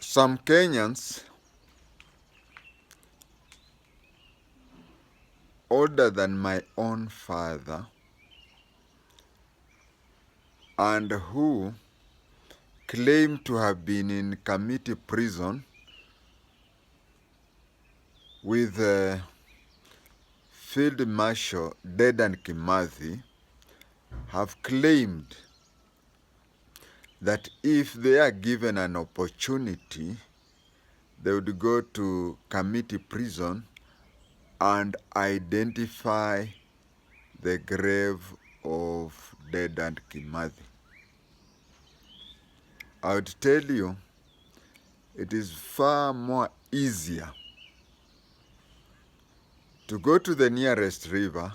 Some Kenyans older than my own father and who claim to have been in committee prison with Field Marshal Dedan Kimathi have claimed that if they are given an opportunity, they would go to committee prison and identify the grave of Dedan Kimathi. I would tell you, it is far more easier to go to the nearest river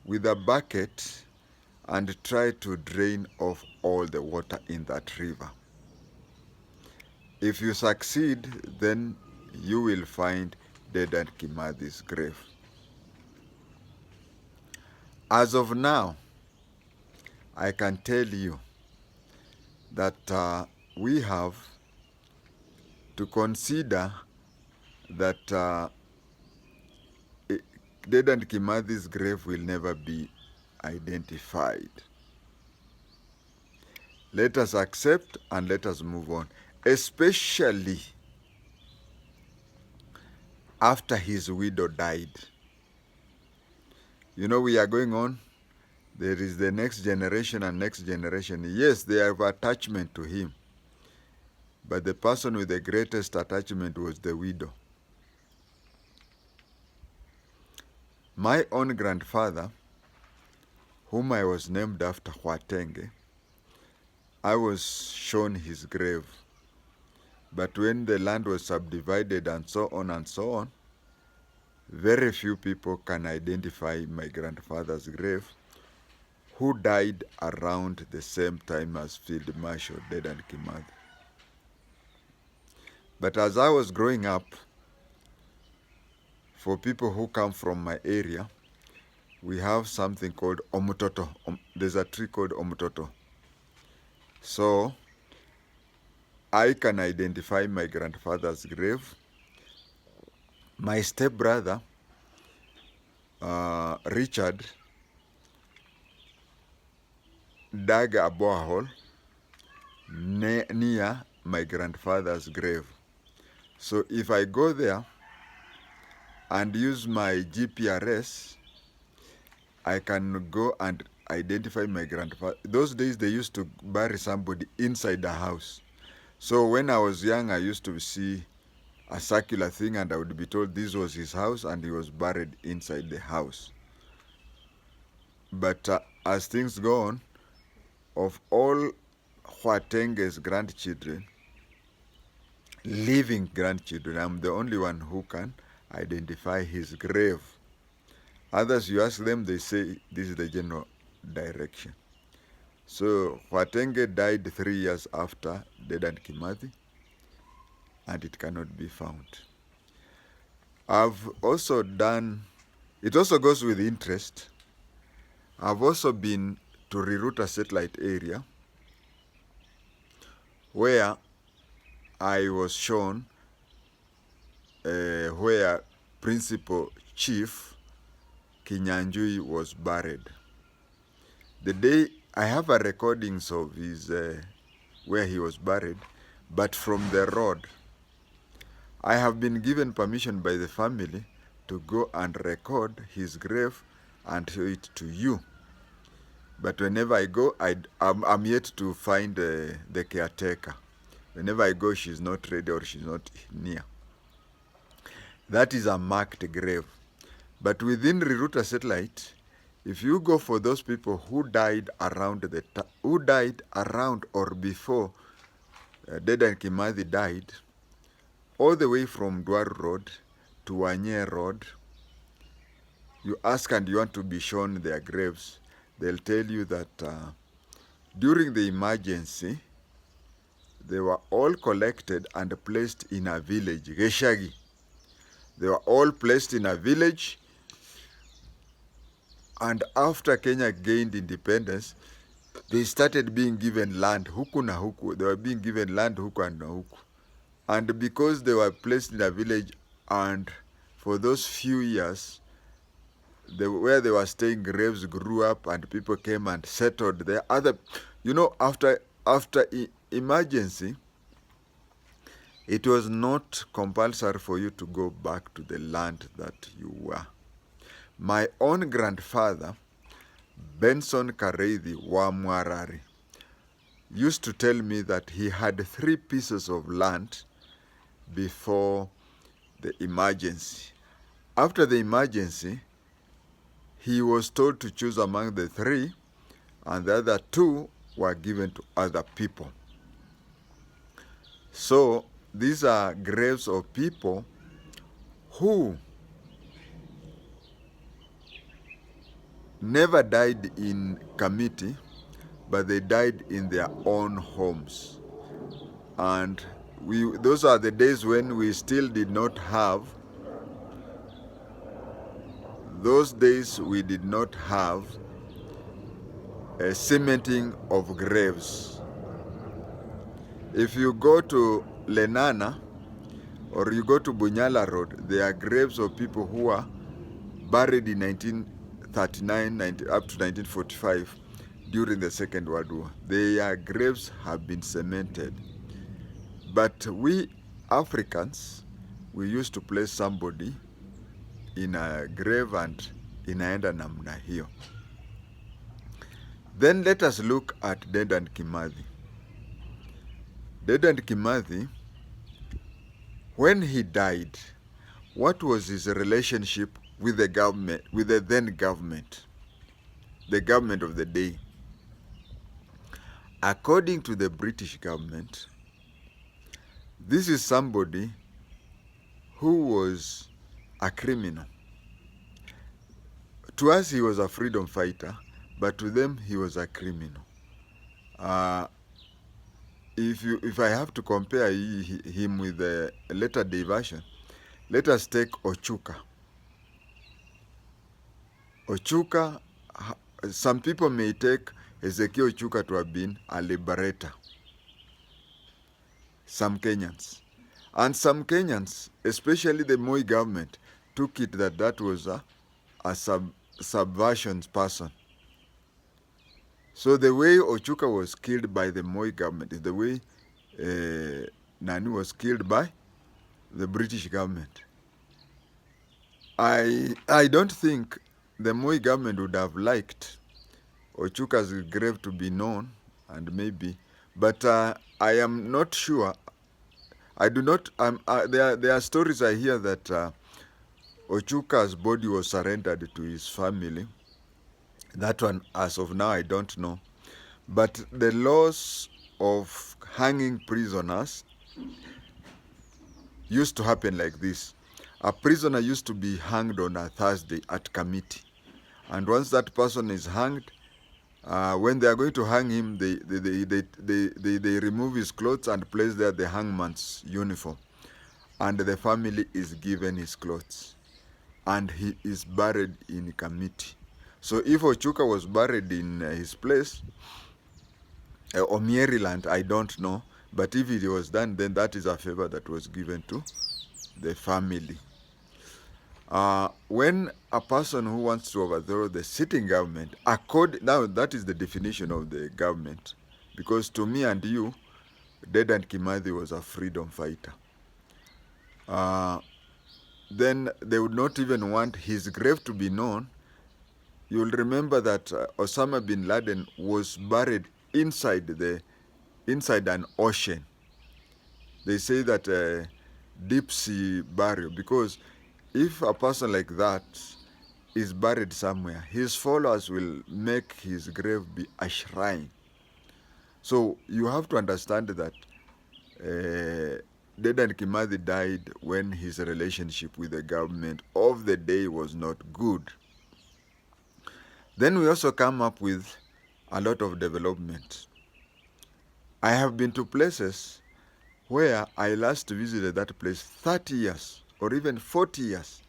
with a bucket and try to drain off all the water in that river. If you succeed, then you will find Dedan Kimathi's grave. As of now, I can tell you that we have to consider that Dedan Kimathi's grave will never be identified. Let us accept and let us move on, especially after his widow died. You know, we are going on. There is the next generation and next generation. Yes, they have attachment to him. But the person with the greatest attachment was the widow. My own grandfather, whom I was named after KHWATENGE, I was shown his grave. But when the land was subdivided and so on, very few people can identify my grandfather's grave, who died around the same time as Field Marshal Dedan Kimathi. But as I was growing up, for people who come from my area, we have something called omutoto. There's a tree called omutoto. So I can identify my grandfather's grave. My stepbrother, Richard, dug a borehole near my grandfather's grave. So if I go there and use my GPRS, I can go and identify my grandfather. Those days they used to bury somebody inside the house. So when I was young, I used to see a circular thing and I would be told this was his house and he was buried inside the house. But as things go on, of all KHWATENGE's grandchildren, living grandchildren, I'm the only one who can identify his grave. Others, you ask them, they say this is the general direction. So KHWATENGE died 3 years after Dedan Kimathi, and it cannot be found. I've also done, it also goes with interest, I've also been to Riruta satellite area where I was shown where Principal Chief Kinyanjui was buried. The day I have a recordings of his where he was buried, but from the road. I have been given permission by the family to go and record his grave and show it to you. But whenever I go, I'm yet to find the caretaker. Whenever I go, she's not ready or she's not near. That is a marked grave. But within Riruta satellite, if you go for those people who died around or before Dedan Kimathi died, all the way from Dwaru Road to Wanye Road, you ask and you want to be shown their graves, they'll tell you that during the emergency, they were all collected and placed in a village, Geshagi. They were all placed in a village, and after Kenya gained independence, they started being given land, huku na huku. They were being given land, huku and na huku. And because they were placed in a village, and for those few years, where they were staying, graves grew up and people came and settled there. After emergency, it was not compulsory for you to go back to the land that you were. My own grandfather, Benson Kareithi wa Mwarari, used to tell me that he had 3 pieces of land before the emergency. After the emergency, he was told to choose among the 3, and the other 2 were given to other people. So these are graves of people who never died in committee, but they died in their own homes. And those are the days when we still did not have, a cementing of graves. If you go to Lenana or you go to Bunyala Road, there are graves of people who are buried in 1939 up to 1945 during the Second World War. Their graves have been cemented. But we Africans, we used to place somebody in a grave and inaenda namna hiyo. Then let us look at Dedan Kimathi. Dedan Kimathi, when he died, what was his relationship with the government, with the then government, the government of the day? According to the British government, this is somebody who was a criminal. To us, he was a freedom fighter, but to them, he was a criminal. If I have to compare him with the later day version, let us take Ochuka. Ochuka, some people may take Ezekiel Ochuka to have been a liberator. Some Kenyans. And some Kenyans, especially the Moi government, took it that was a subversion person. So the way Ochuka was killed by the Moi government is the way Nani was killed by the British government. I don't think the Moi government would have liked Ochuka's grave to be known, and maybe, but I am not sure. I do not. There are stories I hear that Ochuka's body was surrendered to his family. That one, as of now, I don't know. But the laws of hanging prisoners used to happen like this. A prisoner used to be hanged on a Thursday at committee. And once that person is hanged, when they are going to hang him, they remove his clothes and place there the hangman's uniform. And the family is given his clothes. And he is buried in committee. So if Ochuka was buried in his place, or Maryland, I don't know. But if it was done, then that is a favor that was given to the family. When a person who wants to overthrow the sitting government, now that is the definition of the government. Because to me and you, Dedan Kimathi was a freedom fighter. Then they would not even want his grave to be known. You'll remember that Osama bin Laden was buried inside an ocean. They say that deep sea burial, because if a person like that is buried somewhere, his followers will make his grave be a shrine. So you have to understand that Dedan Kimathi died when his relationship with the government of the day was not good. Then we also come up with a lot of development. I have been to places where I last visited that place 30 years or even 40 years.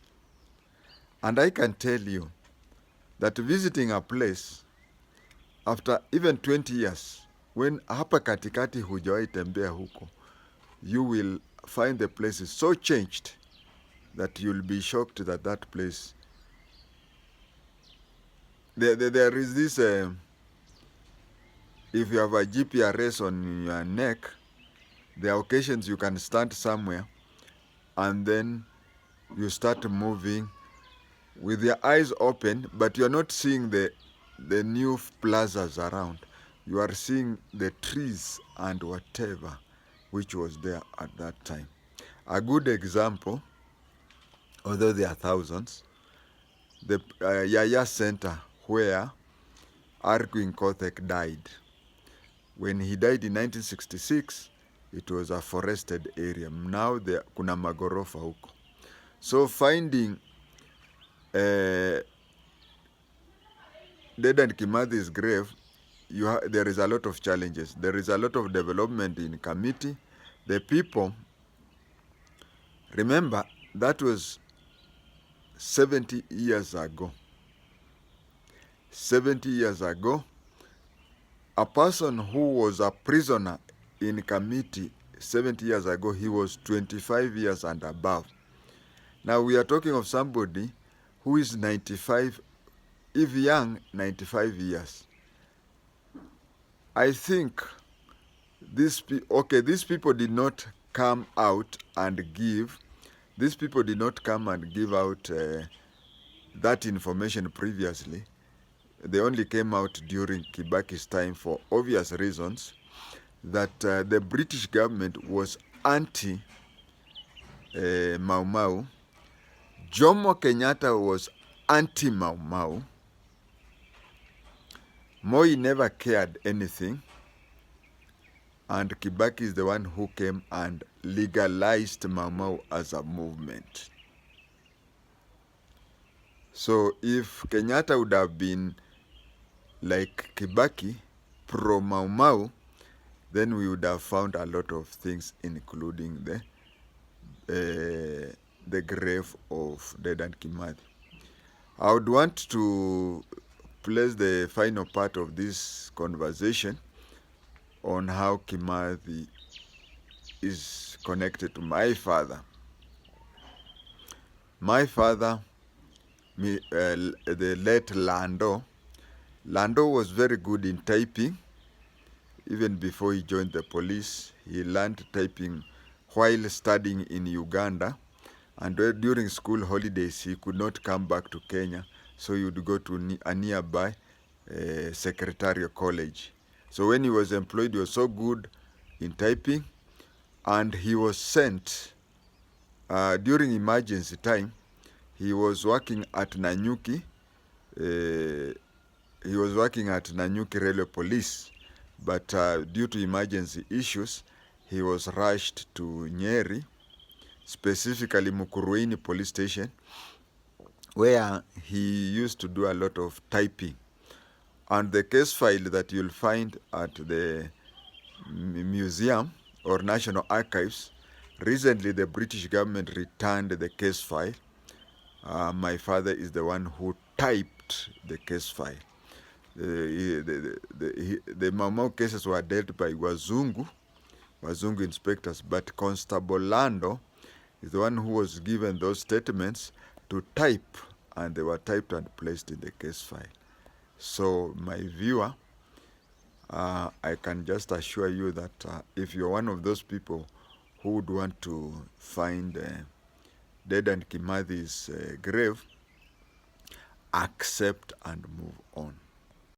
And I can tell you that visiting a place after even 20 years, when hapa katikati hujawahi tembea huko, you will find the place is so changed that you'll be shocked that that place. There is this, if you have a GPRS on your neck, there are occasions you can stand somewhere and then you start moving with your eyes open, but you're not seeing the new plazas around. You are seeing the trees and whatever which was there at that time. A good example, although there are thousands, the Yaya Center where Arkwin Kothek died. When he died in 1966, it was a forested area. Now there kuna magorofa huko. So finding Dedan Kimathi's grave, there is a lot of challenges. There is a lot of development in committee. The people, remember, that was 70 years ago. 70 years ago, a person who was a prisoner in committee 70 years ago, he was 25 years and above. Now we are talking of somebody who is 95, if young, 95 years. I think these people did not come out and give, these people did not come and give out that information previously. They only came out during Kibaki's time for obvious reasons, that the British government was anti-Mau Mau. Jomo Kenyatta was anti-Mau Mau. Moi never cared anything. And Kibaki is the one who came and legalized Mau Mau as a movement. So if Kenyatta would have been like Kibaki, pro Mau Mau, then we would have found a lot of things, including the grave of Dedan Kimathi. I would want to place the final part of this conversation on how Kimathi is connected to my father. My father, the late LANDO, LANDO was very good in typing. Even before he joined the police, he learned typing while studying in Uganda. And during school holidays, he could not come back to Kenya, so he would go to a nearby secretarial college. So when he was employed, he was so good in typing, and he was sent during emergency time. He was working at Nanyuki. He was working at Nanyuki Railway Police, but due to emergency issues, he was rushed to Nyeri, specifically Mukurweini Police Station, where he used to do a lot of typing. And the case file that you'll find at the museum or National Archives, recently the British government returned the case file. My father is the one who typed the case file. The Mau Mau cases were dealt by Wazungu inspectors, but Constable Lando is the one who was given those statements to type, and they were typed and placed in the case file. So my viewer, I can just assure you that if you're one of those people who would want to find Dedan Kimathi's grave, accept and move on.